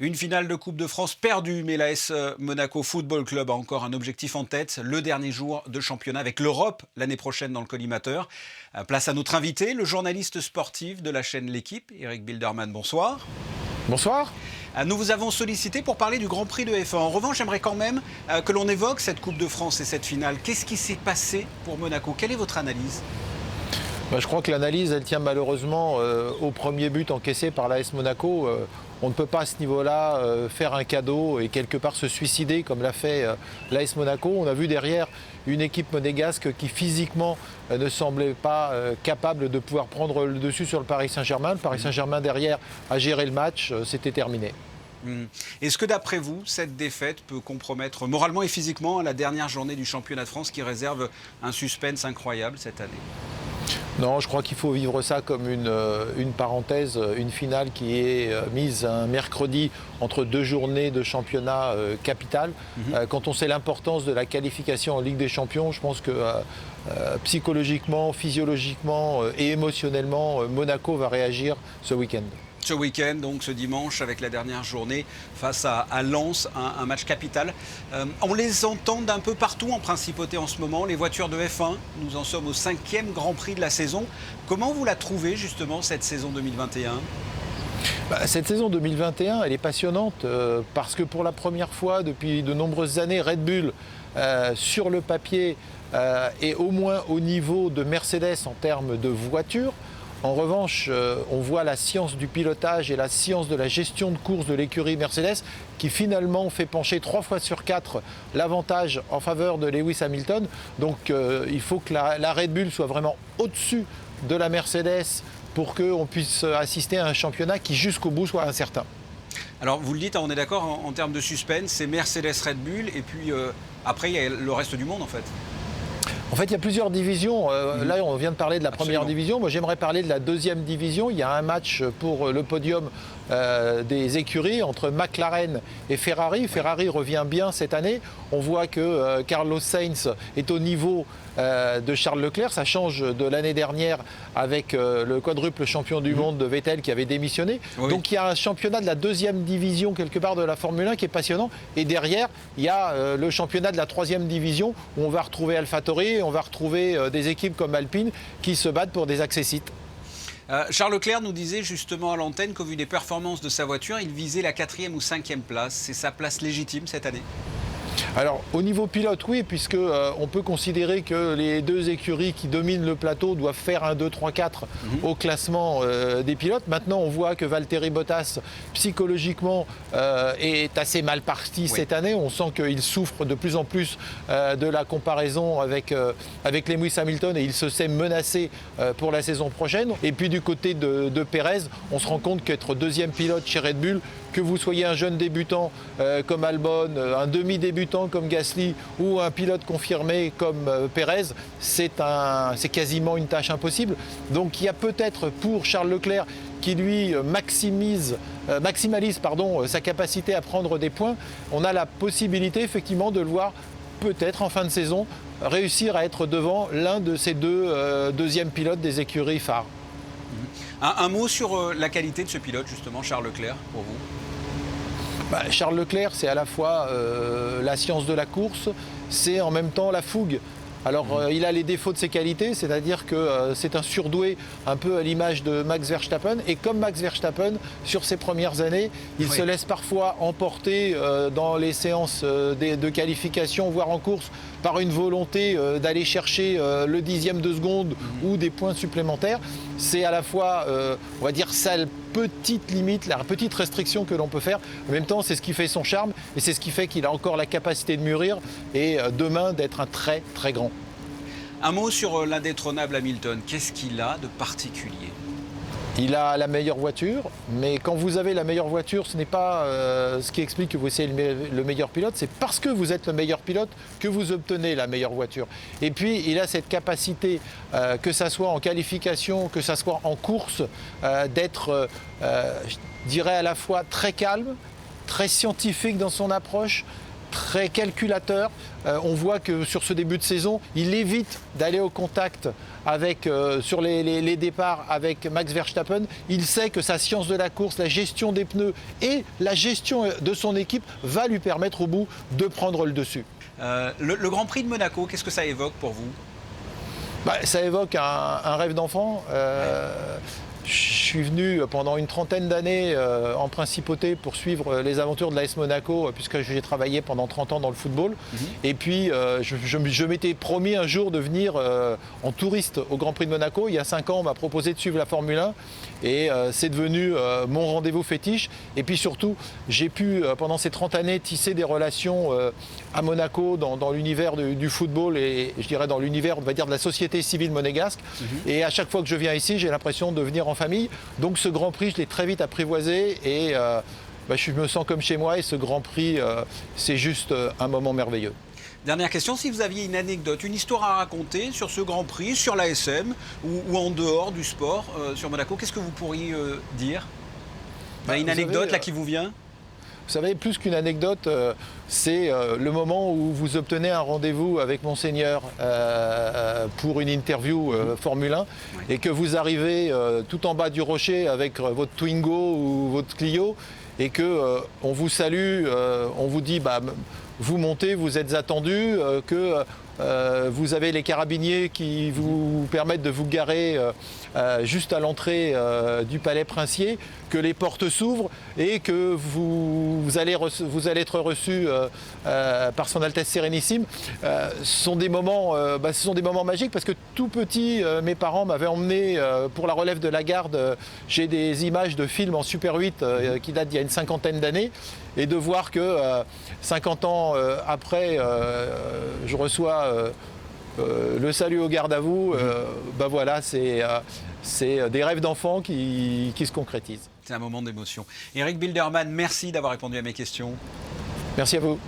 Une finale de Coupe de France perdue, mais l'AS Monaco Football Club a encore un objectif en tête, le dernier jour de championnat avec l'Europe l'année prochaine dans le collimateur. Place à notre invité, le journaliste sportif de la chaîne L'Équipe, Eric Bilderman, bonsoir. Bonsoir. Nous vous avons sollicité pour parler du Grand Prix de F1. En revanche, j'aimerais quand même que l'on évoque cette Coupe de France et cette finale. Qu'est-ce qui s'est passé pour Monaco? Quelle est votre analyse? Je crois que l'analyse, elle tient malheureusement au premier but encaissé par l'AS Monaco. On ne peut pas à ce niveau-là faire un cadeau et quelque part se suicider comme l'a fait l'AS Monaco. On a vu derrière une équipe monégasque qui physiquement ne semblait pas capable de pouvoir prendre le dessus sur le Paris Saint-Germain. Le Paris Saint-Germain derrière a géré le match, c'était terminé. Est-ce que d'après vous, cette défaite peut compromettre moralement et physiquement la dernière journée du championnat de France qui réserve un suspense incroyable cette année? Non, je crois qu'il faut vivre ça comme une parenthèse, une finale qui est mise un mercredi entre deux journées de championnat capital. Quand on sait l'importance de la qualification en Ligue des Champions, je pense que psychologiquement, physiologiquement et émotionnellement, Monaco va réagir ce week-end. Ce week-end, donc ce dimanche, avec la dernière journée face à Lens, un match capital. On les entend d'un peu partout en principauté en ce moment, les voitures de F1. Nous en sommes au 5e Grand Prix de la saison. Comment vous la trouvez justement cette saison 2021 ? Cette saison 2021, elle est passionnante parce que pour la première fois depuis de nombreuses années, Red Bull, sur le papier, est au moins au niveau de Mercedes en termes de voitures. En revanche, on voit la science du pilotage et la science de la gestion de course de l'écurie Mercedes qui finalement fait pencher 3 fois sur 4 l'avantage en faveur de Lewis Hamilton. Donc il faut que la Red Bull soit vraiment au-dessus de la Mercedes pour qu'on puisse assister à un championnat qui jusqu'au bout soit incertain. Alors vous le dites, on est d'accord en termes de suspense, c'est Mercedes Red Bull et puis après il y a le reste du monde en fait. En fait, il y a plusieurs divisions. Là, on vient de parler de la première division. Moi, j'aimerais parler de la deuxième division. Il y a un match pour le podium des écuries entre McLaren et Ferrari. Ferrari revient bien cette année. On voit que Carlos Sainz est au niveau de Charles Leclerc. Ça change de l'année dernière avec le quadruple champion du monde de Vettel qui avait démissionné. Oui. Donc, il y a un championnat de la deuxième division quelque part de la Formule 1 qui est passionnant. Et derrière, il y a le championnat de la troisième division où on va retrouver AlphaTauri. On va retrouver des équipes comme Alpine qui se battent pour des accessites. Charles Leclerc nous disait justement à l'antenne qu'au vu des performances de sa voiture, il visait la 4e ou 5e place. C'est sa place légitime cette année? Alors, au niveau pilote, oui, puisque on peut considérer que les deux écuries qui dominent le plateau doivent faire 1, 2, 3, 4 au classement des pilotes. Maintenant, on voit que Valtteri Bottas, psychologiquement, est assez mal parti cette année. On sent qu'il souffre de plus en plus de la comparaison avec Lewis Hamilton et il se sait menacé pour la saison prochaine. Et puis, du côté de Pérez, on se rend compte qu'être deuxième pilote chez Red Bull, que vous soyez un jeune débutant comme Albon, un demi-débutant comme Gasly ou un pilote confirmé comme Pérez, c'est quasiment une tâche impossible. Donc il y a peut-être pour Charles Leclerc qui lui maximalise sa capacité à prendre des points, on a la possibilité effectivement de le voir peut-être en fin de saison réussir à être devant l'un de ces deux deuxièmes pilotes des écuries phares. Un mot sur la qualité de ce pilote justement, Charles Leclerc, pour vous? Charles Leclerc, c'est à la fois la science de la course, c'est en même temps la fougue. Alors il a les défauts de ses qualités, c'est-à-dire que c'est un surdoué un peu à l'image de Max Verstappen. Et comme Max Verstappen, sur ses premières années, il se laisse parfois emporter dans les séances de qualification, voire en course, par une volonté d'aller chercher le dixième de seconde ou des points supplémentaires. C'est à la fois, on va dire, ça petite limite, la petite restriction que l'on peut faire. En même temps, c'est ce qui fait son charme et c'est ce qui fait qu'il a encore la capacité de mûrir et demain d'être un très très grand. Un mot sur l'indétrônable Hamilton. Qu'est-ce qu'il a de particulier? Il a la meilleure voiture, mais quand vous avez la meilleure voiture, ce n'est pas ce qui explique que vous êtes le meilleur pilote, c'est parce que vous êtes le meilleur pilote que vous obtenez la meilleure voiture. Et puis, il a cette capacité, que ça soit en qualification, que ça soit en course, d'être, je dirais, à la fois très calme, très scientifique dans son approche, très calculateur. On voit que sur ce début de saison, il évite d'aller au contact avec, sur les départs avec Max Verstappen. Il sait que sa science de la course, la gestion des pneus et la gestion de son équipe va lui permettre au bout de prendre le dessus. Le Grand Prix de Monaco, qu'est-ce que ça évoque pour vous? Ça évoque un rêve d'enfant. Je suis venu pendant une trentaine d'années en principauté pour suivre les aventures de l'AS Monaco, puisque j'ai travaillé pendant 30 ans dans le football. Et puis, je m'étais promis un jour de venir en touriste au Grand Prix de Monaco. Il y a 5 ans, on m'a proposé de suivre la Formule 1. Et c'est devenu mon rendez-vous fétiche. Et puis surtout, j'ai pu, pendant ces 30 années, tisser des relations à Monaco, dans l'univers du football et je dirais dans l'univers, on va dire, de la société civile monégasque. Et à chaque fois que je viens ici, j'ai l'impression de venir en famille. Donc ce Grand Prix, je l'ai très vite apprivoisé et je me sens comme chez moi. Et ce Grand Prix, c'est juste un moment merveilleux. Dernière question, si vous aviez une anecdote, une histoire à raconter sur ce Grand Prix, sur l'ASM ou en dehors du sport sur Monaco, qu'est-ce que vous pourriez dire? Une anecdote là qui vous vient? Vous savez, plus qu'une anecdote, c'est le moment où vous obtenez un rendez-vous avec Monseigneur pour une interview Formule 1 et que vous arrivez tout en bas du rocher avec votre Twingo ou votre Clio et que on vous salue, on vous dit vous montez, vous êtes attendu, que vous avez les carabiniers qui vous permettent de vous garer juste à l'entrée du palais princier, que les portes s'ouvrent et que vous allez être reçu par son Altesse Sérénissime. Ce sont des moments magiques parce que tout petit, mes parents m'avaient emmené pour la relève de la garde. J'ai des images de films en Super 8 qui datent d'il y a une cinquantaine d'années. Et de voir que 50 ans après, je reçois le salut au garde à vous, voilà, c'est des rêves d'enfant qui se concrétisent. C'est un moment d'émotion. Eric Bilderman, merci d'avoir répondu à mes questions. Merci à vous.